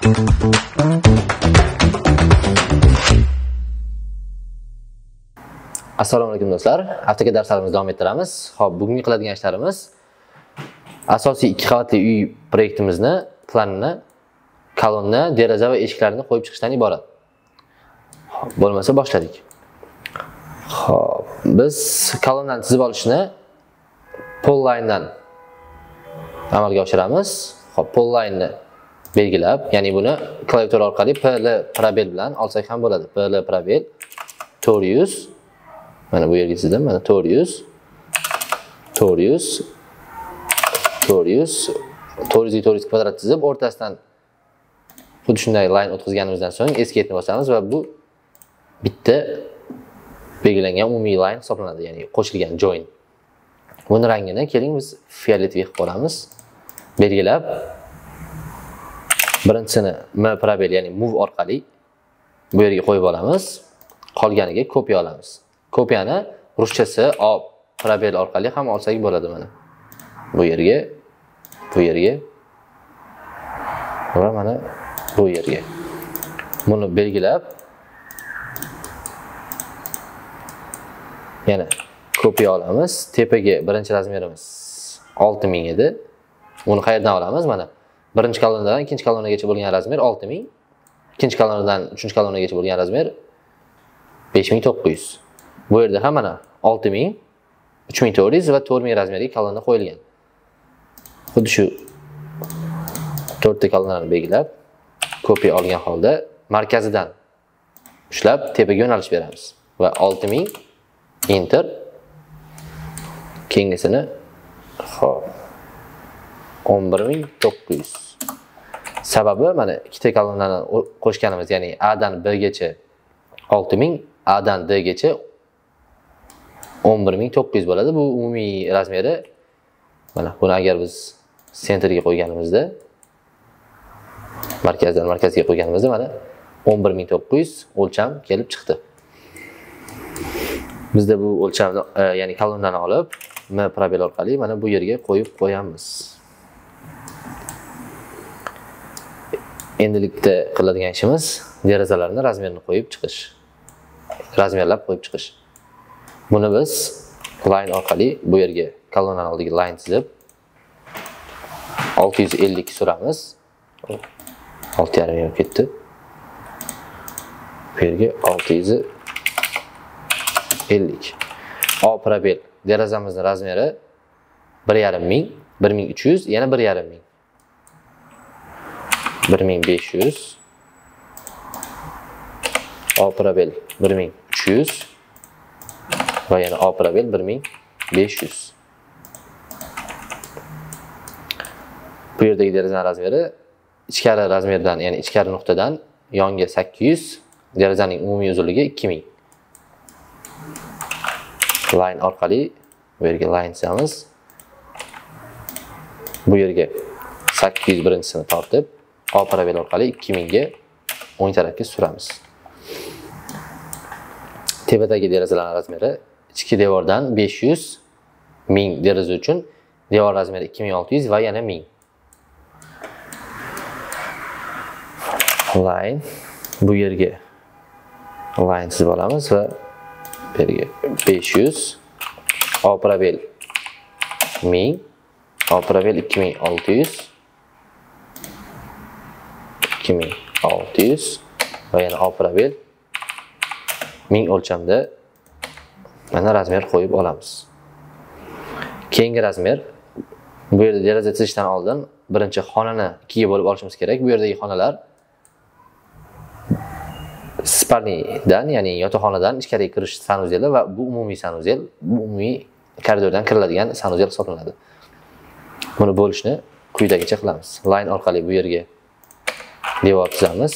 Assalomu alaykum do'stlar. Haftaga darslarimizni davom ettiramiz. Xo'p, bugungi qiladigan ishlarimiz asosiy 2 qavatli uy proyektimizni planini, kolonna, deraza va eshiklarni qo'yib chiqishdan iborat. Xo'p, bo'lmasa boshladik. Xo'p, biz kolonnani chizib olishni pole line'dan amalga oshiramiz. Xo'p, pole line'ni belgilab, ya'ni buni klaviatura orqali PL probel bilan olsak ham bo'ladi. PL probel 400. Mana bu yerga chizdim. Mana 400 kvadrat chizib, o'rtasidan xuddi shunday line o'tkazganimizdan so'ng escape'ni bosamiz va bu bitta belgilangan umumiy line hisoblanadi, ya'ni qo'shilgan join. Buni rangini keling biz fioletoviy qilib qo'yamiz. Belgilab, birinchisini M probel, ya'ni move orqali bu yerga qo'yib olamiz. Qolganiga kopiya olamiz. Kopiyani ruschasi O probel orqali ham olsak bo'ladi mana. Bu yerga va mana bu yerga. Buni belgilab yana kopiya olamiz. Tepaga birinchi razmerimiz 6000 edi. Uni qayerdan olamiz? Mana birinchi kolonnadan ikkinchi kolonnagacha bo'lgan razmer 6000, ikkinchi kolonnadan uchinchi kolonnagacha bo'lgan razmer 5900. Bu yerda ham mana 6000, 3400 va 4000 razmeriga kolonna qo'yilgan. Xuddi shu 4 ta kolonnani belgilab, kopiya olgan holda markazidan ushlab tepaga yo'nalish beramiz va 6000 enter. Keyingisini xo'p 11900. Sababi mana ikkita kolonnani qo'shganimiz, ya'ni A dan B gacha 6000, A dan D gacha 11900 bo'ladi. Bu umumiy razmeri. Mana buni agar biz sentrga qo'yganimizda, markazdan markazga qo'yganimizda mana 11900 o'lcham kelib chiqdi. Bizda bu o'lchamni, ya'ni kolonnani olib, M probel orqali mana bu yerga qo'yib qo'yamiz. Endilikda qiladigan ishimiz derazalarni razmerini qo'yib chiqish. Razmerlab qo'yib chiqish. Buni biz line orqali bu yerga kolonnaning oldiga line chizib 650 suramiz. 6,5 bo'lib ketdi. Bu yerga 650. O probel derazamizning razmeri 1,5 1300, yana 1,5 1500. O probel 1300 va yana O probel 1500. Bu yerdagi derazaning razmeri ichkari razmerdan, ya'ni ichkari nuqtadan yonga 800, derazaning umumiy uzunligi 2000. Line orqali bu yerga line chizamiz. Bu yerga 800 birinchisini tortib, O probel orqali 2000 ga o'ng tarafga suramiz. Tepadagi derazalarning razmeri ichki devordan 500, 1000 deraza uchun devor razmeri 2600 va yana 1000. Line bu yerga line chizib olamiz va bu yerga 500, O probel 1000, O probel 2600, 2600 va yana O probel 1000 o'lchamda mana razmer qo'yib olamiz. Keyingi razmer, bu yerda deraza chizishdan oldin birinchi xonani 2 ga bo'lib olishimiz kerak. Bu yerdagi xonalar spalnidan, ya'ni yotoqxonadan ichkariga kirish sanuzeli va bu umumiy sanuzel, bu umumiy koridordan kiriladigan sanuzel hisoblanadi. Buni bo'lishni quyidagicha qilamiz. Line orqali bu yerga devor chizamiz.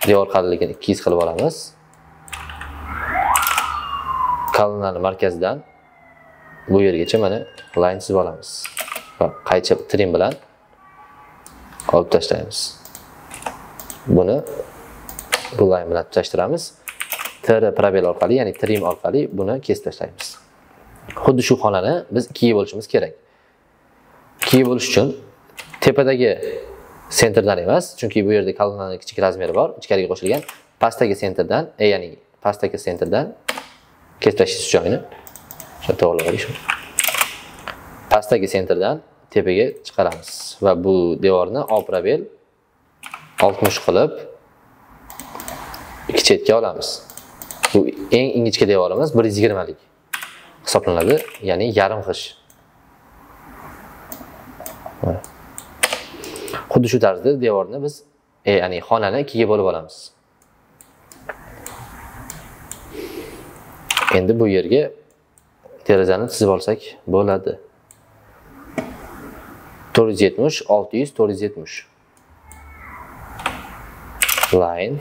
Devor qalinligini 200 qilib olamiz. Kolonnaning markazidan bu yergacha mana line chizib olamiz va qaychi trim bilan olib tashlaymiz. Buni bu line bilan tutashtiramiz. TR probel orqali, ya'ni trim orqali buni kesib tashlaymiz. Xuddi shu xonani biz 2 ga bo'lishimiz kerak. 2 ga bo'lish uchun tepadagi sentrdan emas, chunki bu yerda kolonnaning kichik razmeri bor, ichkariga qo'shilgan. Pastdagi sentrdan, ya'ni pastdagi sentrdan keslashish joyini shu to'g'rilaylik shu. Pastdagi sentrdan tepaga chiqaramiz va bu devorni A probel 60 qilib ikki chetga olamiz. Bu eng ingichka devorimiz 120 lik hisoblanadi, ya'ni yarim g'ish. Xuddi shu tarzda devorni biz, ya'ni xonani ikkiga bo'lib olamiz. Endi bu yerga derazani chizib olsak bo'ladi. 470, 600, 470. Line.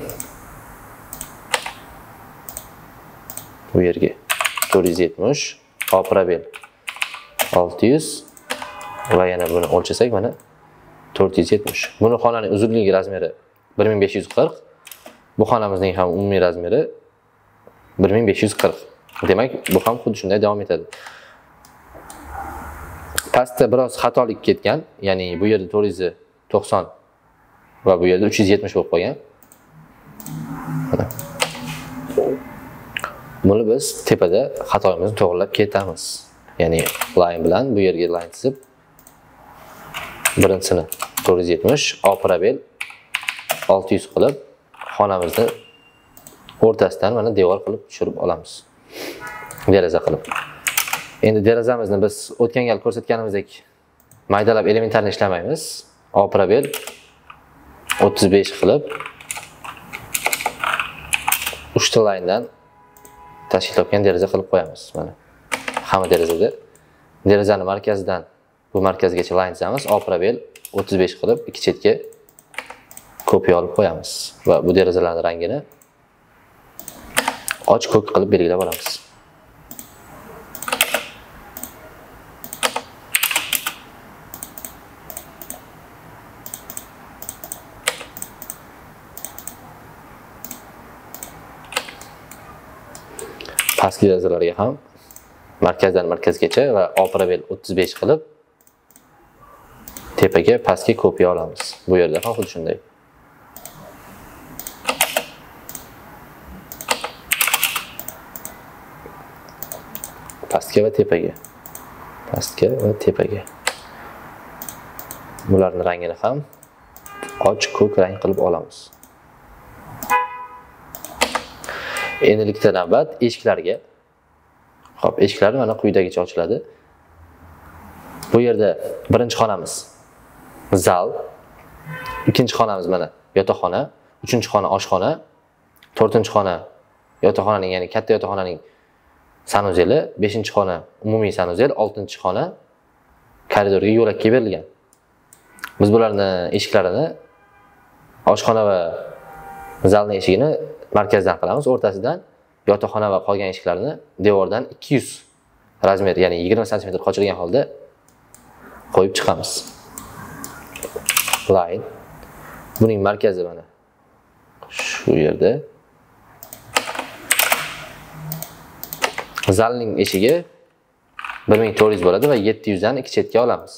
Bu yerga 470, A probel 600 va yana buni o'lchasak mana 470. Buni xonaning uzunligi razmeri 1540. Bu xonamizning ham umumiy razmeri 1540. Demak, bu ham xuddi shunday davom etadi. Pastda biroz xatolik ketgan, ya'ni bu yerda 490 va bu yerda 370 bo'lib qolgan. Buni biz tepada xatoyimizni to'g'rilab ketamiz. Ya'ni line bilan bu yerga line chizib birinchisini 470, A probel 600 qilib xonamizni o'rtasidan mana devor qilib tushirib olamiz. Deraza qilib. Endi derazamizni biz o'tgan gal ko'rsatganimizdek maydalab elementarni ishlamaymiz. A probel 35 qilib uchta linedan tashkil topgan deraza qilib qo'yamiz. Mana hamma derazada derazani markazidan bu markazgacha line chizamiz. A probel 35 qilib ikki chetga kopiya olib qo'yamiz va bu derazalarning rangini och ko'k qilib belgilab olamiz. Pastki derazalarga ham markazdan markazgacha va A probel 35 qilib tepaga pastga kopiya olamiz. Bu yerda ham xuddi shunday. Pastga va tepaga. Pastga va tepaga. Bularning rangini ham och ko'k rang qilib olamiz. Endilikda navbat eshiklarga. Xo'p, eshiklar mana quyidagicha ochiladi. Bu yerda birinchi xonamiz zal, ikkinchi xonamiz mana yotoqxona, uchinchi xona oshxona, to'rtinchi xona yotoqxonaning, ya'ni katta yotoqxonaning sanuzeli, beshinchi xona umumiy sanuzel, oltinchi xona koridorga yo'lakka berilgan. Biz bularning eshiklarini oshxona va zalning eshigini markazdan qilamiz, o'rtasidan yotoqxona va qolgan eshiklarni devordan 200 razmer, ya'ni 20 sm qochirgan holda qo'yib chiqamiz. Line. Buning markazi mana shu yerda. Zalning eshigi 1400 bo'ladi va 700 dan ikki chetga olamiz.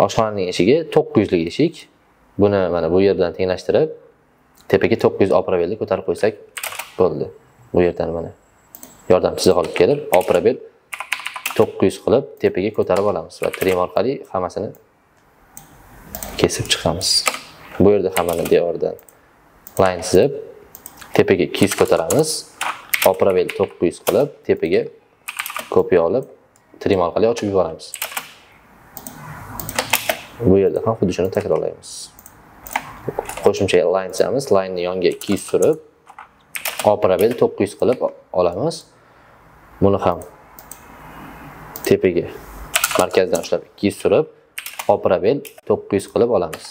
Oshxonaning eshigi 900 lik eshik. Buni mana bu yerdan tenglashtirib, tepaga 900 A probelni ko'tarib qo'ysak bo'ldi. Bu yerdan mana yordam chiziq olib kelib, A probel 900 qilib tepaga ko'tarib olamiz va trim orqali hammasini kesib chiqamiz. Bu yerda hammani devordan line chizib, tepaga 200 ko'taramiz. A probel 900 qilib tepaga kopiya olib, trim orqali ochib yuboramiz. Bu yerda ham xuddi shuni takrorlaymiz. Qo'shimcha line chizamiz. Line ni yonga 200 surib, A probel 900 qilib olamiz. Buni ham tepaga markazdan ushlab 200 surib, A probel 900 qilib olamiz.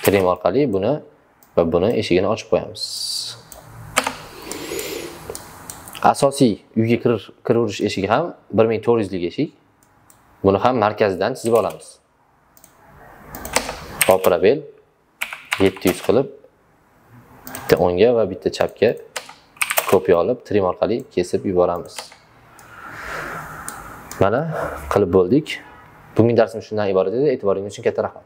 Trim orqali buni va buni eshigini ochib qo'yamiz. Asosiy uyga kiraverish eshigi ham 1400 lik eshik. Buni ham markazdan chizib olamiz. A probel 700 qilib bitta o'ngga va bitta chapga kopiya olib, trim orqali kesib yuboramiz. Mana qilib bo'ldik. Bugungi darsimiz shundan iborat edi. E'tiboringiz uchun katta rahmat.